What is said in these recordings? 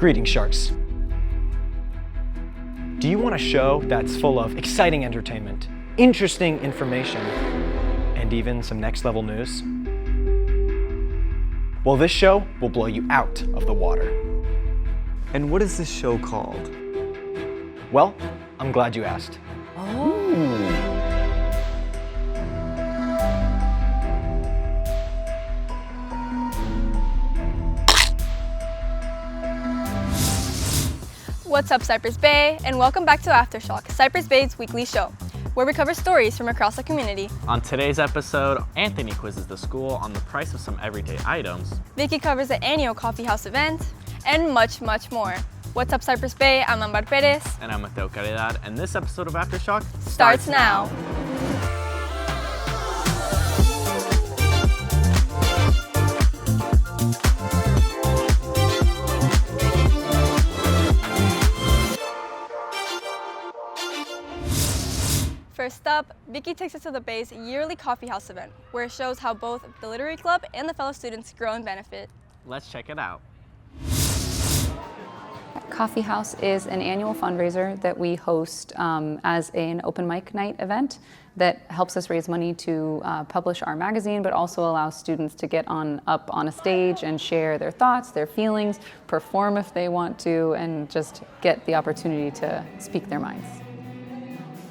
Greetings, sharks. Do you want a show that's full of exciting entertainment, interesting information, and even some next-level news? Well, this show will blow you out of the water. And what is this show called? Well, I'm glad you asked. What's up, Cypress Bay, and welcome back to Aftershock, Cypress Bay's weekly show, where we cover stories from across the community. On today's episode, Anthony quizzes the school on the price of some everyday items. Vicky covers the annual coffee house event, and much, much more. What's up, Cypress Bay? I'm Ambar Perez. And I'm Mateo Caridad, and this episode of Aftershock Starts now. First up, Vicky takes us to the Bay's yearly coffee house event, where it shows how both the literary club and the fellow students grow and benefit. Let's check it out. Coffee House is an annual fundraiser that we host as an open mic night event that helps us raise money to publish our magazine, but also allows students to get up on a stage and share their thoughts, their feelings, perform if they want to, and just get the opportunity to speak their minds.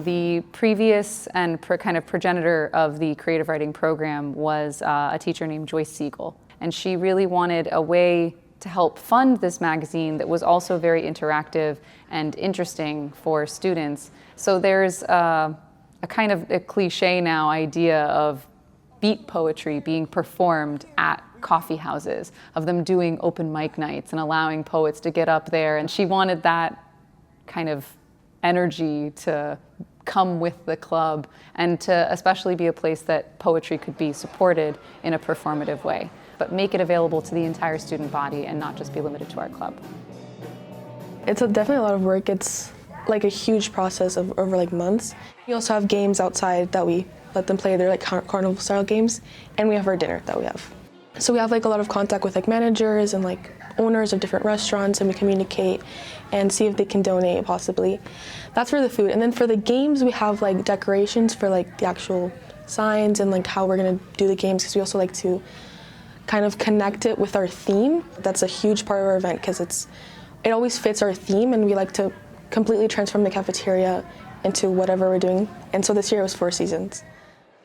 The previous and kind of progenitor of the creative writing program was a teacher named Joyce Siegel, and she really wanted a way to help fund this magazine that was also very interactive and interesting for students. So there's a kind of a cliche now idea of beat poetry being performed at coffee houses, of them doing open mic nights and allowing poets to get up there, and she wanted that kind of energy to come with the club and to especially be a place that poetry could be supported in a performative way, but make it available to the entire student body and not just be limited to our club. It's definitely a lot of work. It's like a huge process of over like months. We also have games outside that we let them play. They're like carnival style games, and we have our dinner that we have. So we have like a lot of contact with like managers and like owners of different restaurants, and we communicate and see if they can donate possibly. That's for the food. And then for the games, we have like decorations for like the actual signs and like how we're gonna do the games, because we also like to kind of connect it with our theme. That's a huge part of our event because it always fits our theme, and we like to completely transform the cafeteria into whatever we're doing. And so this year it was 4 seasons.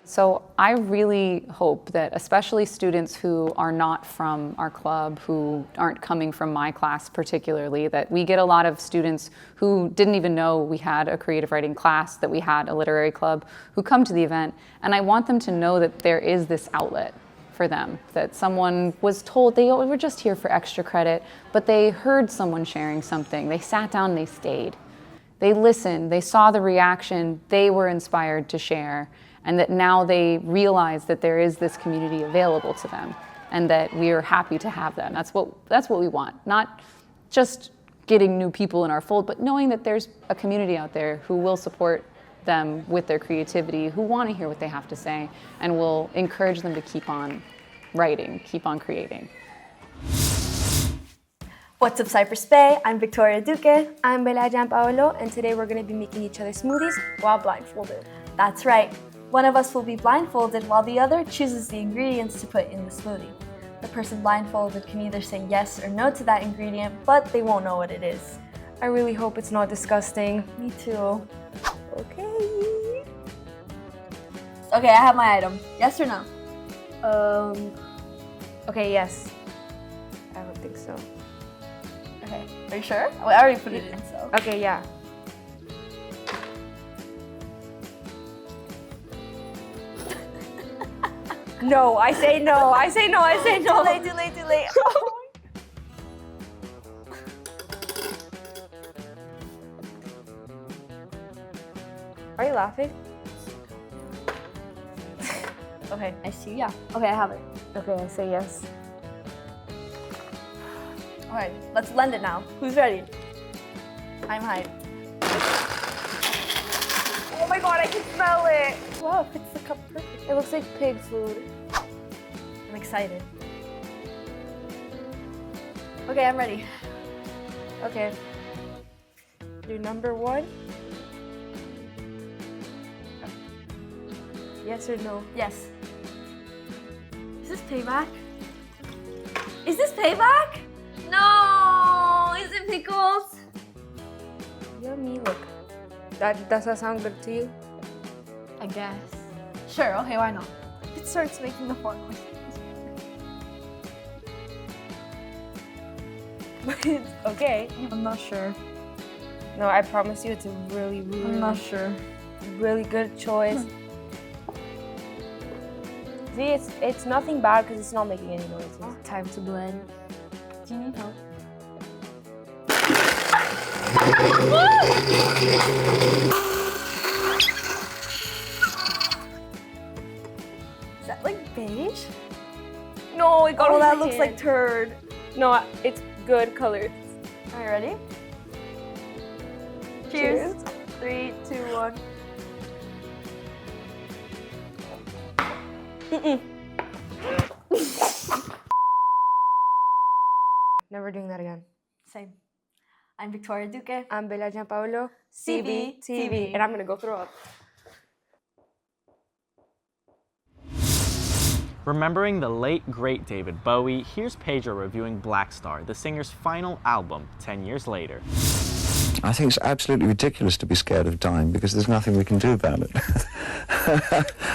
So I really hope that especially students who are not from our club, who aren't coming from my class particularly, that we get a lot of students who didn't even know we had a creative writing class, that we had a literary club, who come to the event. And I want them to know that there is this outlet for them, that someone was told they were just here for extra credit, but they heard someone sharing something. They sat down and they stayed. They listened, they saw the reaction, they were inspired to share, and that now they realize that there is this community available to them and that we are happy to have them. That's what we want, not just getting new people in our fold, but knowing that there's a community out there who will support them with their creativity, who want to hear what they have to say, and will encourage them to keep on writing, keep on creating. What's up, Cypress Bay? I'm Victoria Duque. I'm Bella Gianpaolo, and today we're going to be making each other smoothies while blindfolded. That's right. One of us will be blindfolded while the other chooses the ingredients to put in the smoothie. The person blindfolded can either say yes or no to that ingredient, but they won't know what it is. I really hope it's not disgusting. Me too. Okay. Okay, I have my item. Yes or no? Okay, yes. I don't think so. Okay, are you sure? Well, I already put it in, so. Okay, yeah. No, I say no. I say no. I say no. Too late. Are you laughing? Okay, I see. Yeah. Okay, I have it. Okay, I say yes. Okay, let's blend it now. Who's ready? I'm hyped. Oh my god, I can smell it! Wow, it fits the cup perfect. It looks like pig food. I'm excited. Okay, I'm ready. Okay. Your number one? Yes or no? Yes. Is this payback? Is this payback? No! Is it pickles? Yummy. Look. Does that sound good to you? I guess. Sure, okay, why not? It starts making the fun noise. But it's okay. I'm not sure. No, I promise you it's a really, really, I'm not sure. really good choice. See, it's nothing bad because it's not making any noises. Time to blend. Do you need help? Is that like beige? No, it got Oh, on that my looks hand. like turd. No, it's good color. Are you ready? Cheers. 3, 2, 1. Never doing that again. Same. I'm Victoria Duque. I'm Bella Gianpaolo, CB TV. and I'm gonna go throw up. Remembering the late, great David Bowie, here's Pedro reviewing Black Star, the singer's final album, 10 years later. I think it's absolutely ridiculous to be scared of dying because there's nothing we can do about it.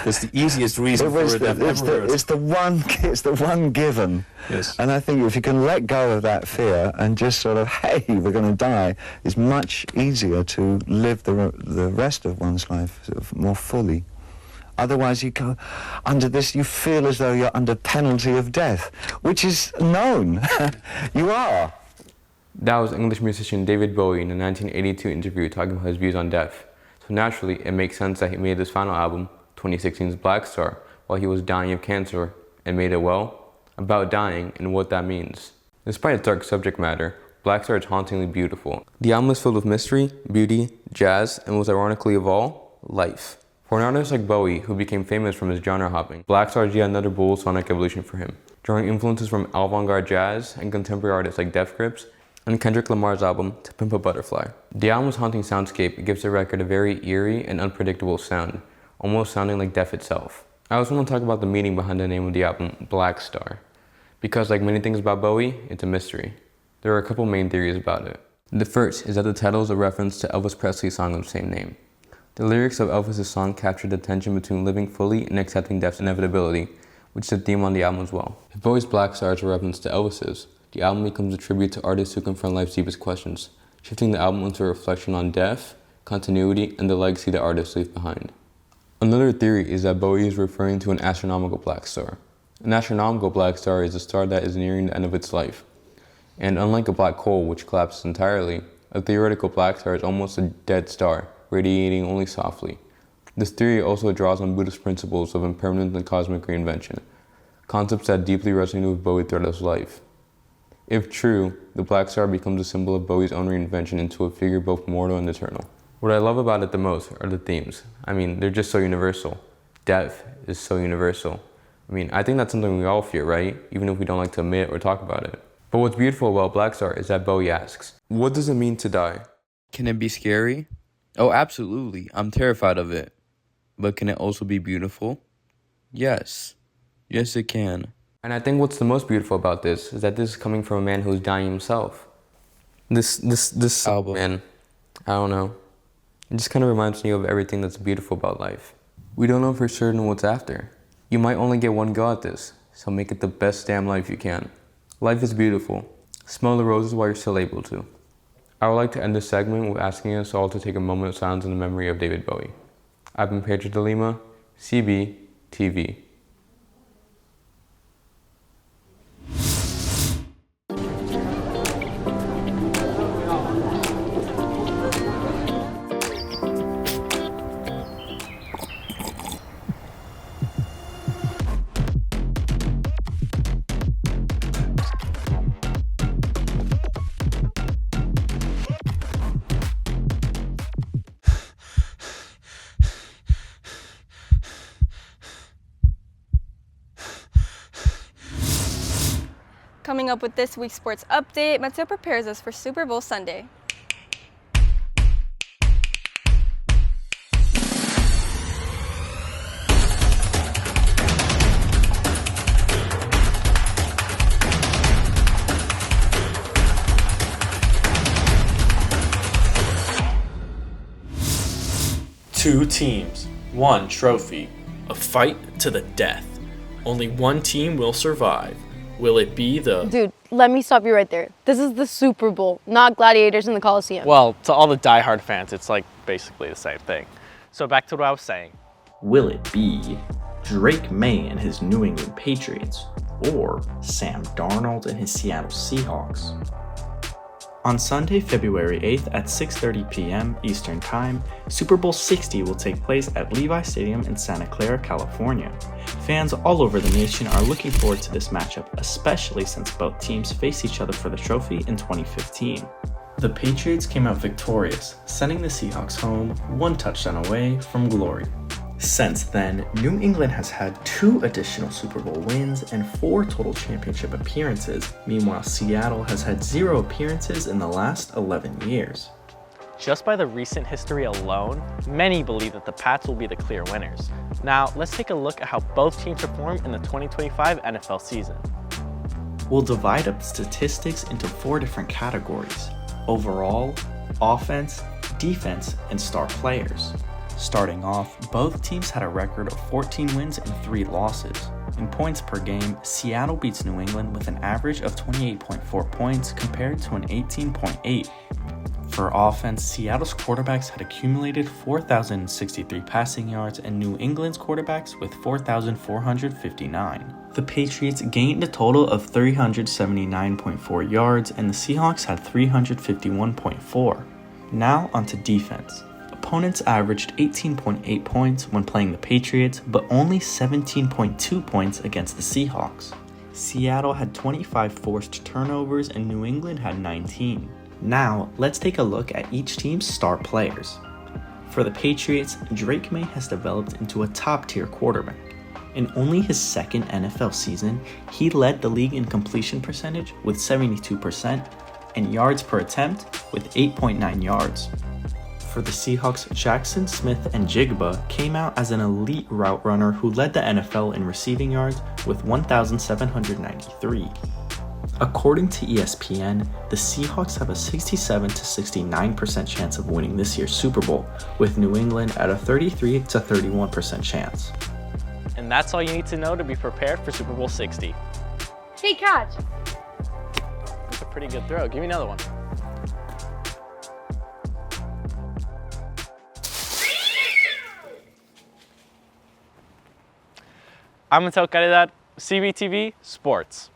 That's the easiest reason for it I've ever heard. It's the one given. Yes. And I think if you can let go of that fear and just sort of, hey, we're going to die, it's much easier to live the rest of one's life sort of more fully. Otherwise, you go under this, you feel as though you're under penalty of death, which is known. You are. That was English musician David Bowie in a 1982 interview talking about his views on death. So naturally, it makes sense that he made this final album, 2016's Black Star, while he was dying of cancer, and made it, well, about dying and what that means. Despite its dark subject matter, Black Star is hauntingly beautiful. The album is filled with mystery, beauty, jazz, and most ironically of all, life. For an artist like Bowie, who became famous from his genre hopping, Black Star is yet another bold sonic evolution for him, drawing influences from avant-garde jazz and contemporary artists like Def Grips, and Kendrick Lamar's album, To Pimp a Butterfly. The album's haunting soundscape gives the record a very eerie and unpredictable sound, almost sounding like death itself. I also want to talk about the meaning behind the name of the album, Black Star, because like many things about Bowie, it's a mystery. There are a couple main theories about it. The first is that the title is a reference to Elvis Presley's song of the same name. The lyrics of Elvis' song captured the tension between living fully and accepting death's inevitability, which is a theme on the album as well. If Bowie's Black Star is a reference to Elvis's, the album becomes a tribute to artists who confront life's deepest questions, shifting the album into a reflection on death, continuity, and the legacy the artists leave behind. Another theory is that Bowie is referring to an astronomical black star. An astronomical black star is a star that is nearing the end of its life. And unlike a black hole, which collapses entirely, a theoretical black star is almost a dead star, radiating only softly. This theory also draws on Buddhist principles of impermanence and cosmic reinvention, concepts that deeply resonate with Bowie throughout his life. If true, the black star becomes a symbol of Bowie's own reinvention into a figure both mortal and eternal. What I love about it the most are the themes. I mean, they're just so universal. Death is so universal. I mean, I think that's something we all fear, right? Even if we don't like to admit or talk about it. But what's beautiful about Black Star is that Bowie asks, what does it mean to die? Can it be scary? Oh, absolutely. I'm terrified of it. But can it also be beautiful? Yes. Yes, it can. And I think what's the most beautiful about this is that this is coming from a man who's dying himself. This album, man, I don't know. It just kind of reminds me of everything that's beautiful about life. We don't know for certain what's after. You might only get one go at this, so make it the best damn life you can. Life is beautiful. Smell the roses while you're still able to. I would like to end this segment with asking us all to take a moment of silence in the memory of David Bowie. I've been Pedro de Lima, CB TV. Coming up with this week's sports update, Mateo prepares us for Super Bowl Sunday. Two teams, one trophy, a fight to the death. Only one team will survive. Will it be the... Dude, let me stop you right there. This is the Super Bowl, not gladiators in the Coliseum. Well, to all the diehard fans, it's like basically the same thing. So back to what I was saying. Will it be Drake May and his New England Patriots, or Sam Darnold and his Seattle Seahawks? On Sunday, February 8th at 6:30 p.m. Eastern Time, Super Bowl 60 will take place at Levi Stadium in Santa Clara, California. Fans all over the nation are looking forward to this matchup, especially since both teams faced each other for the trophy in 2015. The Patriots came out victorious, sending the Seahawks home one touchdown away from glory. Since then, New England has had 2 additional Super Bowl wins and 4 total championship appearances. Meanwhile, Seattle has had 0 appearances in the last 11 years. Just by the recent history alone, many believe that the Pats will be the clear winners. Now, let's take a look at how both teams perform in the 2025 NFL season. We'll divide up statistics into 4 different categories: overall, offense, defense, and star players. Starting off, both teams had a record of 14 wins and 3 losses. In points per game, Seattle beats New England with an average of 28.4 points compared to an 18.8. For offense, Seattle's quarterbacks had accumulated 4,063 passing yards and New England's quarterbacks with 4,459. The Patriots gained a total of 379.4 yards and the Seahawks had 351.4. Now onto defense. Opponents averaged 18.8 points when playing the Patriots, but only 17.2 points against the Seahawks. Seattle had 25 forced turnovers and New England had 19. Now, let's take a look at each team's star players. For the Patriots, Drake May has developed into a top-tier quarterback. In only his second NFL season, he led the league in completion percentage with 72% and yards per attempt with 8.9 yards. For the Seahawks, Jackson Smith and Jigba came out as an elite route runner who led the NFL in receiving yards with 1,793. According to ESPN, the Seahawks have a 67 to 69% chance of winning this year's Super Bowl, with New England at a 33 to 31% chance. And that's all you need to know to be prepared for Super Bowl 60. Hey, catch! That's a pretty good throw. Give me another one. I'm Mateo Caridad, CBTV Sports.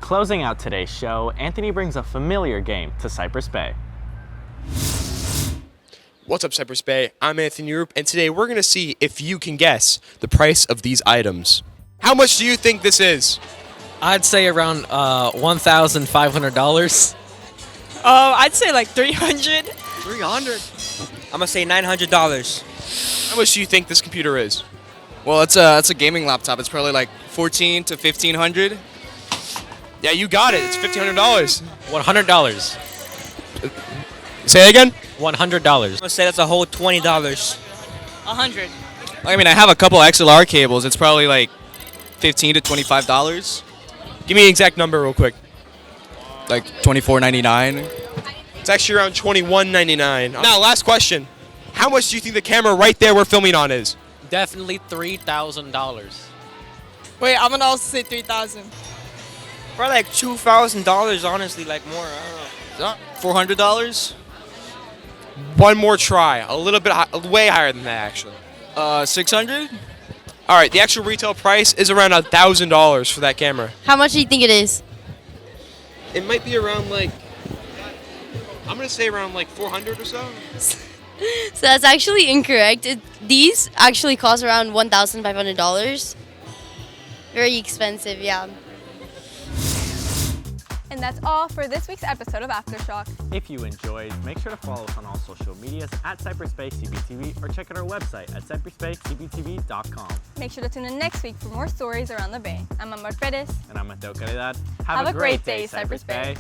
Closing out today's show, Anthony brings a familiar game to Cypress Bay. What's up, Cypress Bay? I'm Anthony Roop, and today we're going to see if you can guess the price of these items. How much do you think this is? I'd say around $1,500. I'd say like 300. 300? I'm gonna say $900. How much do you think this computer is? Well, it's a gaming laptop. It's probably like 14 to 1500. Yeah, you got it. It's $1,500. $100. Say that again. $100. I'm gonna say that's a whole $20. 100. I mean, I have a couple XLR cables. It's probably like $15 to $25. Give me an exact number real quick. Like $24.99. It's actually around $21.99. Now, last question. How much do you think the camera right there we're filming on is? Definitely $3,000. Wait, I'm gonna also say 3,000. Probably like $2,000, honestly, like more. I don't know. $400. One more try. A little bit way higher than that, actually. 600. All right, the actual retail price is around $1,000 for that camera. How much do you think it is? It might be around like, I'm gonna say around like 400 or so. So that's actually incorrect. These actually cost around $1,500. Very expensive, yeah. And that's all for this week's episode of Aftershock. If you enjoyed, make sure to follow us on all social medias at Cyberspace CBTV or check out our website at cyberspacecbtv.com. Make sure to tune in next week for more stories around the Bay. I'm Amar Perez. And I'm Mateo Caridad. Have a great day, Cyberspace.